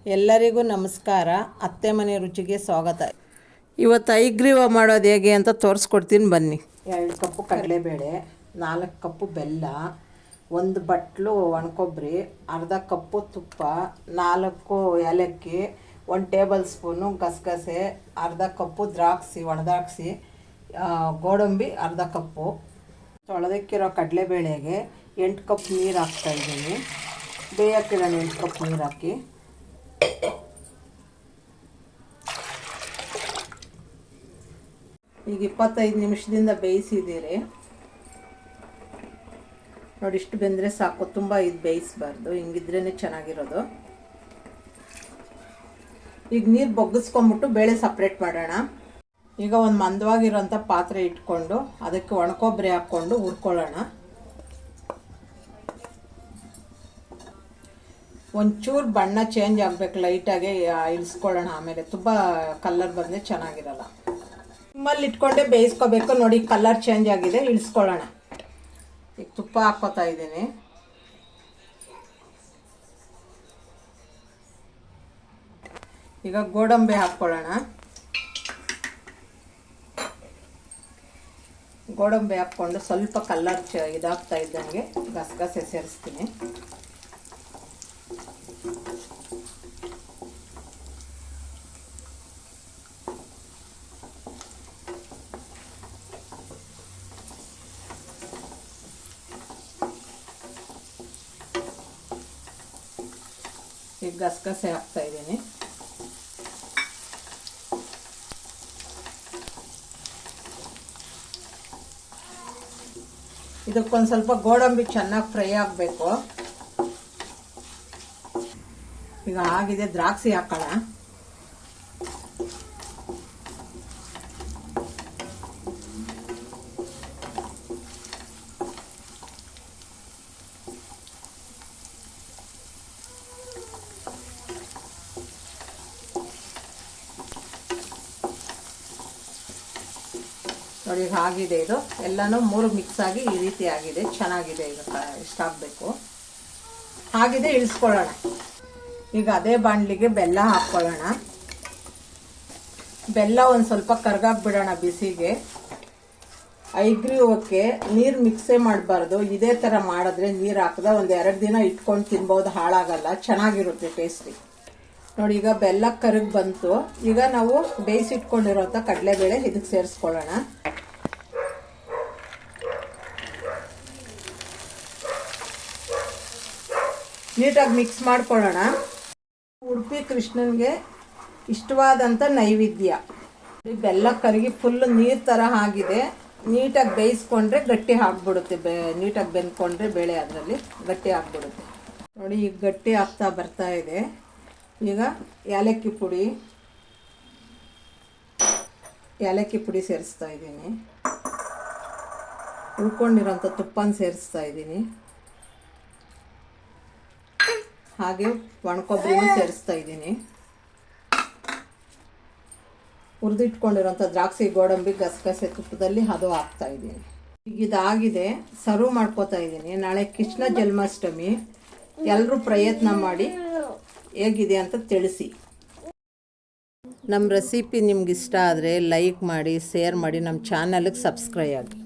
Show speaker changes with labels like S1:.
S1: ಎಲ್ಲರಿಗೂ ನಮಸ್ಕಾರ. ಅತ್ತೆ ಮನೆ ರುಚಿಗೆ ಸ್ವಾಗತ. ಇವತ್ತು ಐಗ್ರೀವ ಮಾಡೋದು ಹೇಗೆ ಅಂತ ತೋರಿಸ್ಕೊಡ್ತೀನಿ ಬನ್ನಿ. 2 ಕಪ್ಪು ಕಡಲೆಬೇಳೆ, 4 ಕಪ್ಪು ಬೆಲ್ಲ, 1 ಬಟ್ಲು ಒಣಕೊಬ್ಬರಿ, ಅರ್ಧ ಕಪ್ಪು ತುಪ್ಪ, 4 ಏಲಕ್ಕಿ, 1 ಟೇಬಲ್ ಸ್ಪೂನು ಗಸಗಸೆ, ಅರ್ಧ ಕಪ್ಪು ದ್ರಾಕ್ಷಿ, ಒಣದ್ರಾಕ್ಷಿ, ಗೋಡಂಬಿ ಅರ್ಧ ಕಪ್ಪು. ತೊಳೆದಕ್ಕಿರೋ ಕಡಲೆಬೇಳೆಗೆ 8 ಕಪ್ ನೀರು ಹಾಕ್ತಾಯಿದ್ದೀನಿ. ಬೇಯಕ್ಕಿರೋಣ 8 ಕಪ್ ನೀರು ಹಾಕಿ. ಈಗ 25 ನಿಮಿಷದಿಂದ ಬೇಯಿಸಿದ್ದೀರಿ ನೋಡಿ. ಇಷ್ಟು ಬೆಂದರೆ ಸಾಕು, ತುಂಬ ಇದು ಬೇಯಿಸಬಾರ್ದು, ಹಿಂಗಿದ್ರೇ ಚೆನ್ನಾಗಿರೋದು. ಈಗ ನೀರು ಬಗ್ಗಿಸ್ಕೊಂಬಿಟ್ಟು ಬೇಳೆ ಸಪ್ರೇಟ್ ಮಾಡೋಣ. ಈಗ ಒಂದು ಮಂದವಾಗಿರೋಂಥ ಪಾತ್ರೆ ಇಟ್ಕೊಂಡು ಅದಕ್ಕೆ ಒಣಕೊಬ್ಬರಿ ಹಾಕ್ಕೊಂಡು ಹುರ್ಕೊಳ್ಳೋಣ. ಒಂಚೂರು ಬಣ್ಣ ಚೇಂಜ್ ಆಗಬೇಕು, ಲೈಟಾಗಿ ಇಳಿಸ್ಕೊಳ್ಳೋಣ. ಆಮೇಲೆ ತುಂಬ ಕಲರ್ ಬಂದರೆ ಚೆನ್ನಾಗಿರಲ್ಲ. ನಿಮ್ಮಲ್ಲಿ ಇಟ್ಕೊಂಡೆ ಬೇಯಿಸ್ಕೋಬೇಕು. ನೋಡಿ ಕಲರ್ ಚೇಂಜ್ ಆಗಿದೆ, ಇಳಿಸ್ಕೊಳ್ಳೋಣ. ಈಗ ತುಪ್ಪ ಹಾಕ್ಕೋತಾ ಇದ್ದೀನಿ. ಈಗ ಗೋಡಂಬಿ ಹಾಕ್ಕೊಳ್ಳೋಣ. ಗೋಡಂಬಿ ಹಾಕ್ಕೊಂಡು ಸ್ವಲ್ಪ ಕಲರ್ ಇದಾಗ್ತಾ ಇದ್ದಂಗೆ ಗಸಗಸೆ ಸೇರಿಸ್ತೀನಿ. ಈಗ ಗಸಗಸೆ ಹಾಕ್ತಾ ಇದ್ದೀನಿ. ಇದಕ್ಕೊಂದು ಸ್ವಲ್ಪ ಗೋಡಂಬಿ ಚೆನ್ನಾಗಿ ಫ್ರೈ ಆಗಬೇಕು. ಈಗ ಆಗಿದೆ, ದ್ರಾಕ್ಷಿ ಹಾಕೋಣ. ನೋಡಿ ಈಗ ಆಗಿದೆ. ಇದು ಎಲ್ಲನೂ 3 ಮಿಕ್ಸ್ ಆಗಿ ಈ ರೀತಿ ಆಗಿದೆ, ಚೆನ್ನಾಗಿದೆ. ಈಗ ಇಷ್ಟಾಗಬೇಕು, ಆಗಿದೆ, ಇಳಿಸ್ಕೊಳ್ಳೋಣ. ಈಗ ಅದೇ ಬಾಣಲಿಗೆ ಬೆಲ್ಲ ಹಾಕ್ಕೊಳ್ಳೋಣ. ಬೆಲ್ಲ ಒಂದು ಸ್ವಲ್ಪ ಕರ್ಗಾಕ್ಬಿಡೋಣ ಬಿಸಿಗೆ. ಐಗ್ರೀವಕ್ಕೆ ನೀರು ಮಿಕ್ಸೇ ಮಾಡಬಾರ್ದು. ಇದೇ ಥರ ಮಾಡಿದ್ರೆ ನೀರು ಹಾಕಿದ 1-2 ದಿನ ಇಟ್ಕೊಂಡು ತಿನ್ಬೋದು, ಹಾಳಾಗಲ್ಲ, ಚೆನ್ನಾಗಿರುತ್ತೆ ಟೇಸ್ಟಿ. ನೋಡಿ ಈಗ ಬೆಲ್ಲ ಕರಗಿ ಬಂತು. ಈಗ ನಾವು ಬೇಯಿಸಿಟ್ಕೊಂಡಿರೋಂಥ ಕಡಲೆಬೇಳೆ ಇದಕ್ಕೆ ಸೇರಿಸ್ಕೊಳ್ಳೋಣ. ನೀಟಾಗಿ ಮಿಕ್ಸ್ ಮಾಡ್ಕೊಳ್ಳೋಣ. ಉಡುಪಿ ಕೃಷ್ಣನಿಗೆ ಇಷ್ಟವಾದಂಥ ನೈವೇದ್ಯ. ಬೆಲ್ಲ ಕರಗಿ ಫುಲ್ ನೀರು ಥರ ಆಗಿದೆ. ನೀಟಾಗಿ ಬೇಯಿಸ್ಕೊಂಡ್ರೆ ಗಟ್ಟಿ ಆಗಿಬಿಡುತ್ತೆ. ನೀಟಾಗಿ ಬೆಂದ್ಕೊಂಡ್ರೆ ಬೇಳೆ ಅದರಲ್ಲಿ ಗಟ್ಟಿ ಆಗಿಬಿಡುತ್ತೆ. ನೋಡಿ ಈಗ ಗಟ್ಟಿ ಆಗ್ತಾ ಬರ್ತಾ ಇದೆ. ಈಗ ಏಲಕ್ಕಿ ಪುಡಿ ಸೇರಿಸ್ತಾ ಇದ್ದೀನಿ. ಉಳ್ಕೊಂಡಿರೋಂಥ ತುಪ್ಪನ ಸೇರಿಸ್ತಾ ಇದ್ದೀನಿ. ಹಾಗೆ ಒಣಕೊಬ್ಬರಿನೂ ಸೇರಿಸ್ತಾ ಇದ್ದೀನಿ. ಹುರಿದಿಟ್ಕೊಂಡಿರೋಂಥ ದ್ರಾಕ್ಷಿ, ಗೋಡಂಬಿ, ಗಸಗಸೆ ತುಪ್ಪದಲ್ಲಿ ಅದು ಹಾಕ್ತಾ ಇದ್ದೀನಿ. ಈಗ ಇದಾಗಿದೆ, ಸರ್ವ್ ಮಾಡ್ಕೋತಾ ಇದ್ದೀನಿ. ನಾಳೆ ಕೃಷ್ಣ ಜನ್ಮಾಷ್ಟಮಿ. ಎಲ್ಲರೂ ಪ್ರಯತ್ನ ಮಾಡಿ ಹೇಗಿದೆ ಅಂತ ತಿಳಿಸಿ. ನಮ್ಮ ರೆಸಿಪಿ ನಿಮ್ಗೆ ಇಷ್ಟ ಆದರೆ ಲೈಕ್ ಮಾಡಿ, ಶೇರ್ ಮಾಡಿ, ನಮ್ಮ ಚಾನಲ್ಗೆ ಸಬ್ಸ್ಕ್ರೈಬ್ ಆಗಿ.